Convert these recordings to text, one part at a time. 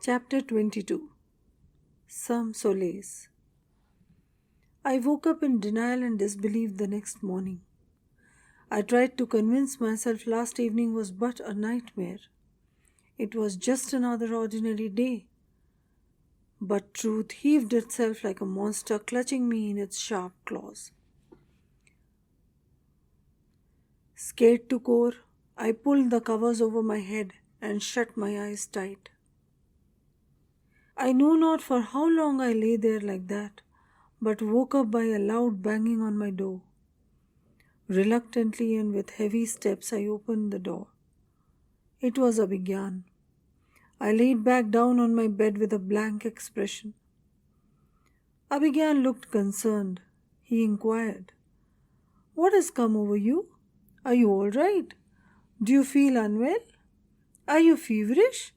Chapter 22. Some Solace. I woke up in denial and disbelief the next morning. I tried to convince myself last evening was but a nightmare. It was just another ordinary day. But truth heaved itself like a monster clutching me in its sharp claws. Scared to core, I pulled the covers over my head and shut my eyes tight. I know not for how long I lay there like that, but woke up by a loud banging on my door. Reluctantly and with heavy steps, I opened the door. It was Abhigyan. I laid back down on my bed with a blank expression. Abhigyan looked concerned. He inquired, "What has come over you? Are you all right? Do you feel unwell? Are you feverish?"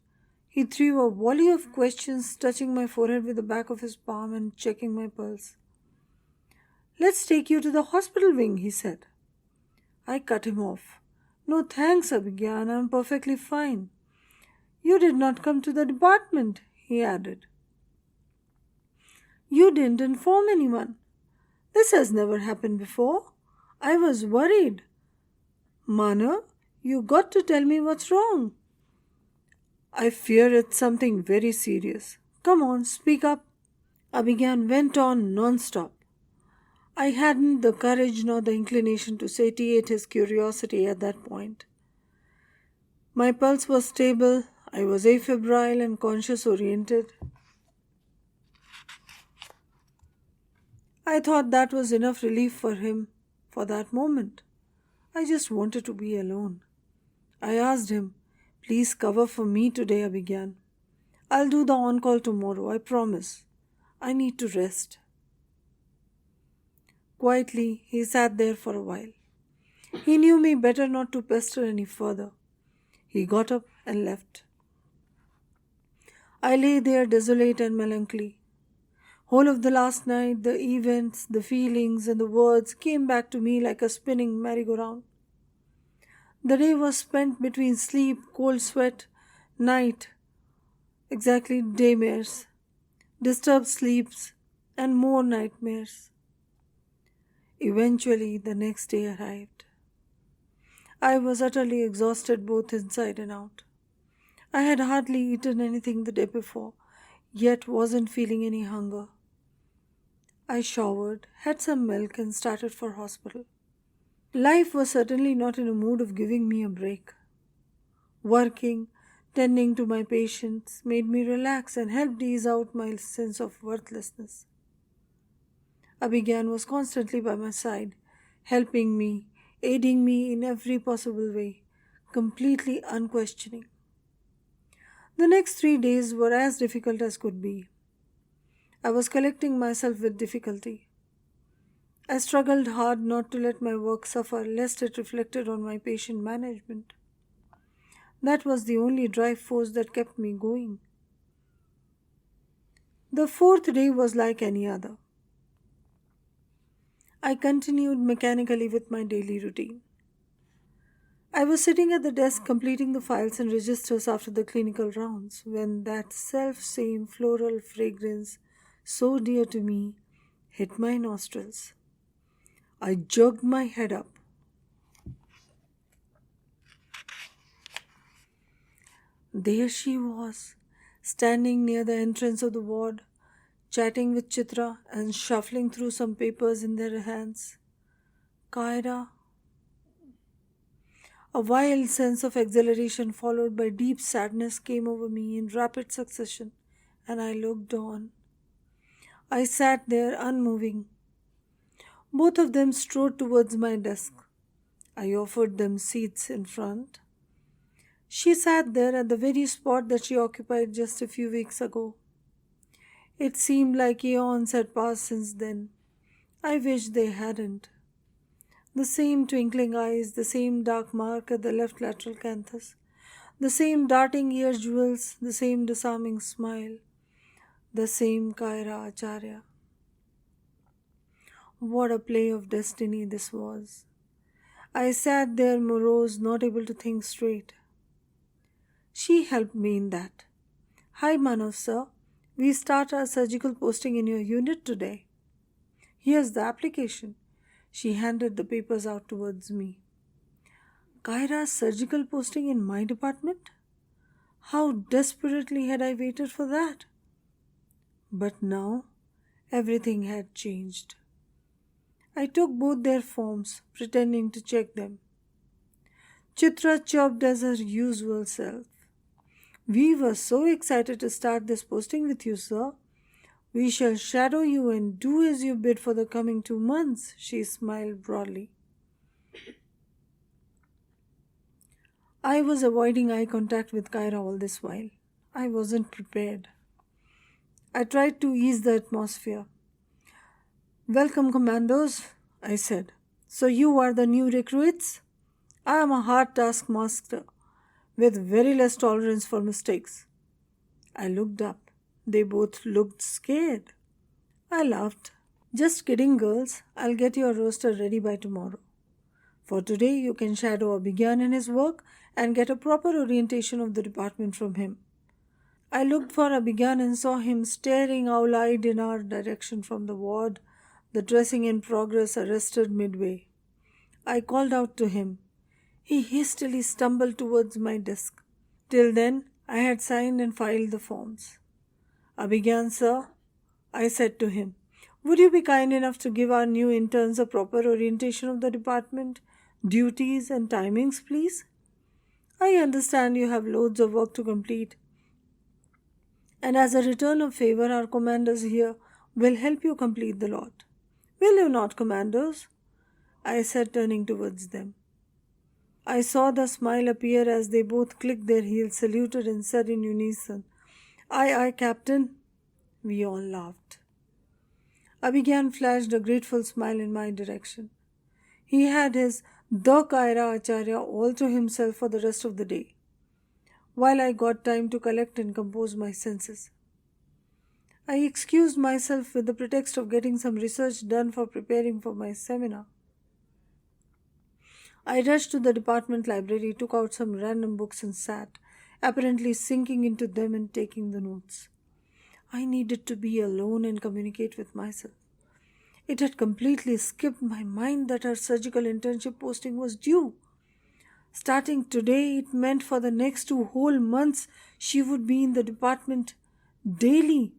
He threw a volley of questions, touching my forehead with the back of his palm and checking my pulse. "Let's take you to the hospital wing," he said. I cut him off. "No thanks, Abhigyan, I'm perfectly fine." "You did not come to the department," he added. "You didn't inform anyone. This has never happened before. I was worried. Mana, you got to tell me what's wrong." "I fear it's something very serious. Come on, speak up." Abhigyan went on non-stop. I hadn't the courage nor the inclination to satiate his curiosity at that point. My pulse was stable, I was afebrile and conscious-oriented. I thought that was enough relief for him for that moment. I just wanted to be alone. I asked him, "Please cover for me today, Abhigyan. I'll do the on-call tomorrow, I promise. I need to rest." Quietly, he sat there for a while. He knew me better not to pester any further. He got up and left. I lay there desolate and melancholy. Whole of the last night, the events, the feelings, and the words came back to me like a spinning merry-go-round. The day was spent between sleep, cold sweat, night, exactly daymares, disturbed sleeps, and more nightmares. Eventually, the next day arrived. I was utterly exhausted both inside and out. I had hardly eaten anything the day before, yet wasn't feeling any hunger. I showered, had some milk, and started for hospital. Life was certainly not in a mood of giving me a break. Working, tending to my patients, made me relax and helped ease out my sense of worthlessness. Abhigyan was constantly by my side, helping me, aiding me in every possible way, completely unquestioning. The next 3 days were as difficult as could be. I was collecting myself with difficulty. I struggled hard not to let my work suffer lest it reflected on my patient management. That was the only drive force that kept me going. The fourth day was like any other. I continued mechanically with my daily routine. I was sitting at the desk completing the files and registers after the clinical rounds when that self-same floral fragrance, so dear to me, hit my nostrils. I jerked my head up. There she was, standing near the entrance of the ward, chatting with Chitra and shuffling through some papers in their hands. Kaira. A wild sense of exhilaration followed by deep sadness came over me in rapid succession, and I looked on. I sat there unmoving. Both of them strode towards my desk. I offered them seats in front. She sat there at the very spot that she occupied just a few weeks ago. It seemed like eons had passed since then. I wished they hadn't. The same twinkling eyes, the same dark mark at the left lateral canthus, the same darting ear jewels, the same disarming smile, the same Kaira Acharya. What a play of destiny this was. I sat there morose, not able to think straight. She helped me in that. Hi Manav sir, we start our surgical posting in your unit today. Here's the application. She handed the papers out towards me. Kyra's surgical posting in my department? How desperately had I waited for that? But now, everything had changed. I took both their forms, pretending to check them. Chitra chirped as her usual self. We were so excited to start this posting with you, sir. We shall shadow you and do as you bid for the coming 2 months, she smiled broadly. I was avoiding eye contact with Kyra all this while. I wasn't prepared. I tried to ease the atmosphere. Welcome, commandos, I said. So you are the new recruits? I am a hard taskmaster with very less tolerance for mistakes. I looked up. They both looked scared. I laughed. Just kidding, girls. I'll get your roster ready by tomorrow. For today, you can shadow Abhigyan in his work and get a proper orientation of the department from him. I looked for Abhigyan and saw him staring owl-eyed in our direction from the ward, the dressing in progress arrested midway. I called out to him. He hastily stumbled towards my desk. Till then, I had signed and filed the forms. Abhigyan, sir, I said to him, would you be kind enough to give our new interns a proper orientation of the department, duties, and timings, please? I understand you have loads of work to complete, and as a return of favor, our commanders here will help you complete the lot. Will you not, commanders? I said, turning towards them. I saw the smile appear as they both clicked their heels, saluted, and said in unison, Aye, aye, Captain. We all laughed. Abhigyan flashed a grateful smile in my direction. He had his The Kyra Acharya all to himself for the rest of the day, while I got time to collect and compose my senses. I excused myself with the pretext of getting some research done for preparing for my seminar. I rushed to the department library, took out some random books and sat, apparently sinking into them and taking the notes. I needed to be alone and communicate with myself. It had completely skipped my mind that her surgical internship posting was due. Starting today, it meant for the next 2 whole months she would be in the department daily,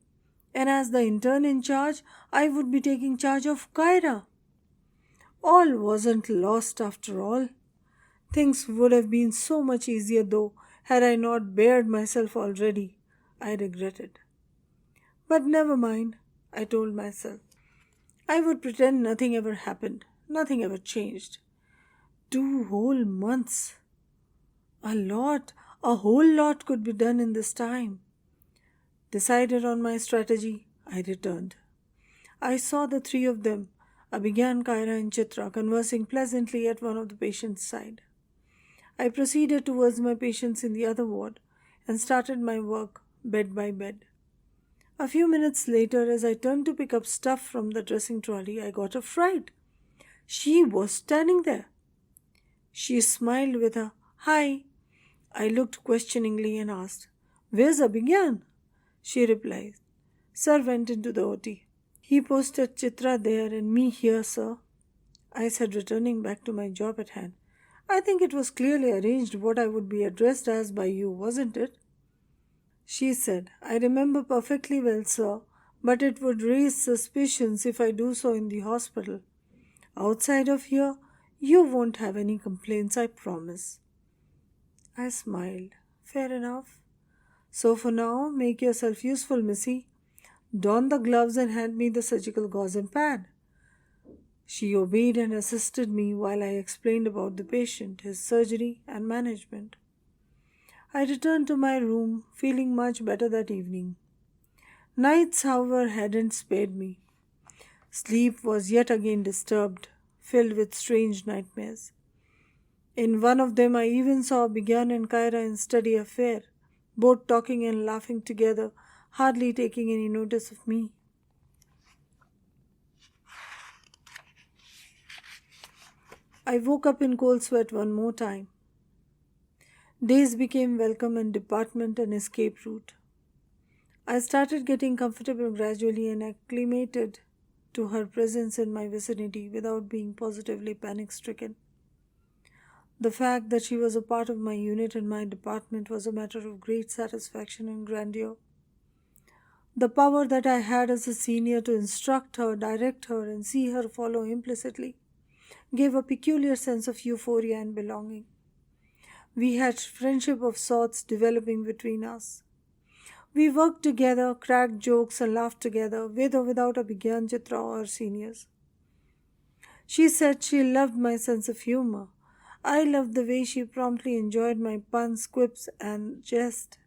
and as the intern in charge, I would be taking charge of Kyra. All wasn't lost after all. Things would have been so much easier though had I not bared myself already, I regretted. But never mind, I told myself. I would pretend nothing ever happened, nothing ever changed. 2 whole months. A whole lot could be done in this time. Decided on my strategy, I returned. I saw the three of them, Abhigyan, Kyra, and Chitra, conversing pleasantly at one of the patient's side. I proceeded towards my patients in the other ward and started my work bed by bed. A few minutes later, as I turned to pick up stuff from the dressing trolley, I got a fright. She was standing there. She smiled with a hi. I looked questioningly and asked, Where's Abhigyan? She replied, Sir went into the OT. He posted Chitra there and me here, sir. I said, returning back to my job at hand. I think it was clearly arranged what I would be addressed as by you, wasn't it? She said, I remember perfectly well, sir, but it would raise suspicions if I do so in the hospital. Outside of here, you won't have any complaints, I promise. I smiled. Fair enough. So for now, make yourself useful, Missy. Don the gloves and hand me the surgical gauze and pad. She obeyed and assisted me while I explained about the patient, his surgery, and management. I returned to my room, feeling much better that evening. Nights, however, hadn't spared me. Sleep was yet again disturbed, filled with strange nightmares. In one of them, I even saw Bigyan and Kyra in study affair, both talking and laughing together, hardly taking any notice of me. I woke up in cold sweat one more time. Days became welcome and department an escape route. I started getting comfortable gradually and acclimated to her presence in my vicinity without being positively panic stricken. The fact that she was a part of my unit and my department was a matter of great satisfaction and grandeur. The power that I had as a senior to instruct her, direct her, and see her follow implicitly gave a peculiar sense of euphoria and belonging. We had friendship of sorts developing between us. We worked together, cracked jokes, and laughed together, with or without Abhigyan, Chitra, or seniors. She said she loved my sense of humor. I loved the way she promptly enjoyed my puns, quips, and jest.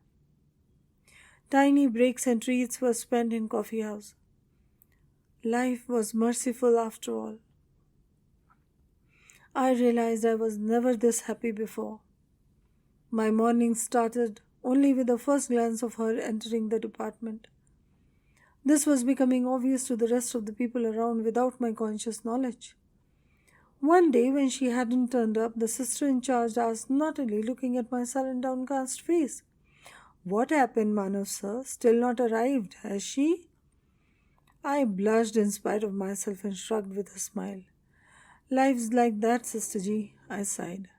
Tiny breaks and treats were spent in coffee house. Life was merciful after all. I realized I was never this happy before. My morning started only with the first glance of her entering the department. This was becoming obvious to the rest of the people around without my conscious knowledge. One day, when she hadn't turned up, the sister in charge asked, naughtily, looking at my sullen, downcast face, "What happened, Manav sir? Still not arrived, has she?" I blushed in spite of myself and shrugged with a smile. "Life's like that, Sister G," I sighed.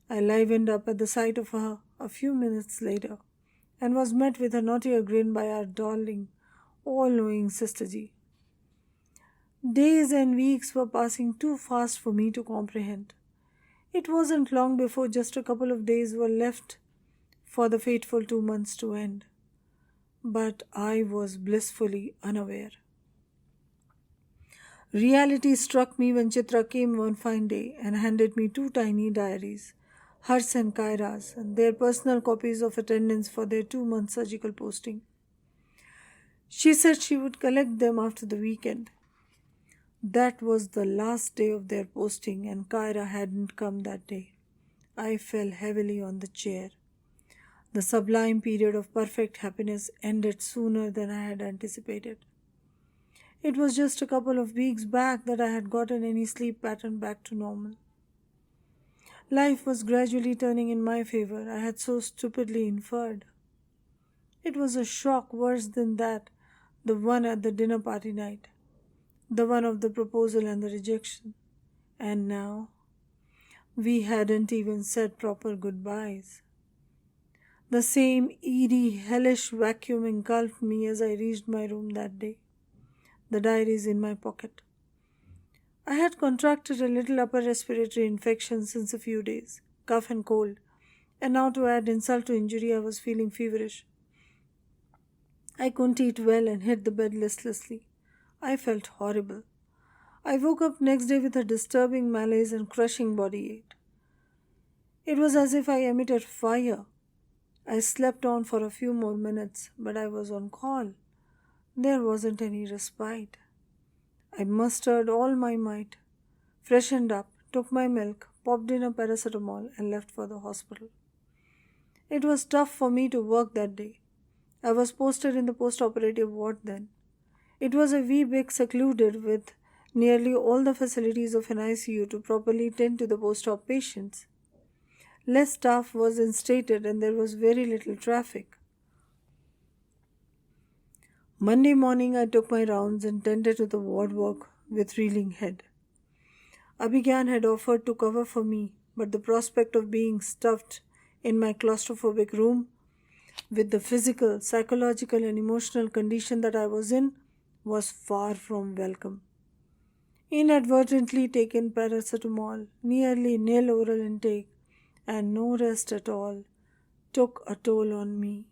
I livened up at the sight of her a few minutes later and was met with a naughtier grin by our darling, all-knowing Sister G. Days and weeks were passing too fast for me to comprehend. It wasn't long before just a couple of days were left for the fateful 2 months to end. But I was blissfully unaware. Reality struck me when Chitra came one fine day and handed me two tiny diaries, hers and Kaira's, and their personal copies of attendance for their 2 month surgical posting. She said she would collect them after the weekend. That was the last day of their posting, and Kaira hadn't come that day. I fell heavily on the chair. The sublime period of perfect happiness ended sooner than I had anticipated. It was just a couple of weeks back that I had gotten any sleep pattern back to normal. Life was gradually turning in my favor, I had so stupidly inferred. It was a shock worse than that, the one at the dinner party night, the one of the proposal and the rejection. And now, we hadn't even said proper goodbyes. The same eerie, hellish vacuum engulfed me as I reached my room that day, the diaries in my pocket. I had contracted a little upper respiratory infection since a few days, cough and cold, and now to add insult to injury, I was feeling feverish. I couldn't eat well and hit the bed listlessly. I felt horrible. I woke up next day with a disturbing malaise and crushing body ache. It was as if I emitted fire. I slept on for a few more minutes, but I was on call. There wasn't any respite. I mustered all my might, freshened up, took my milk, popped in a paracetamol, and left for the hospital. It was tough for me to work that day. I was posted in the post-operative ward then. It was a wee bit secluded with nearly all the facilities of an ICU to properly tend to the post-op patients. Less staff was instated and there was very little traffic. Monday morning I took my rounds and tended to the ward work with reeling head. Abhigyan had offered to cover for me, but the prospect of being stuffed in my claustrophobic room with the physical, psychological and emotional condition that I was in was far from welcome. Inadvertently taken paracetamol, nearly nil oral intake, and no rest at all took a toll on me.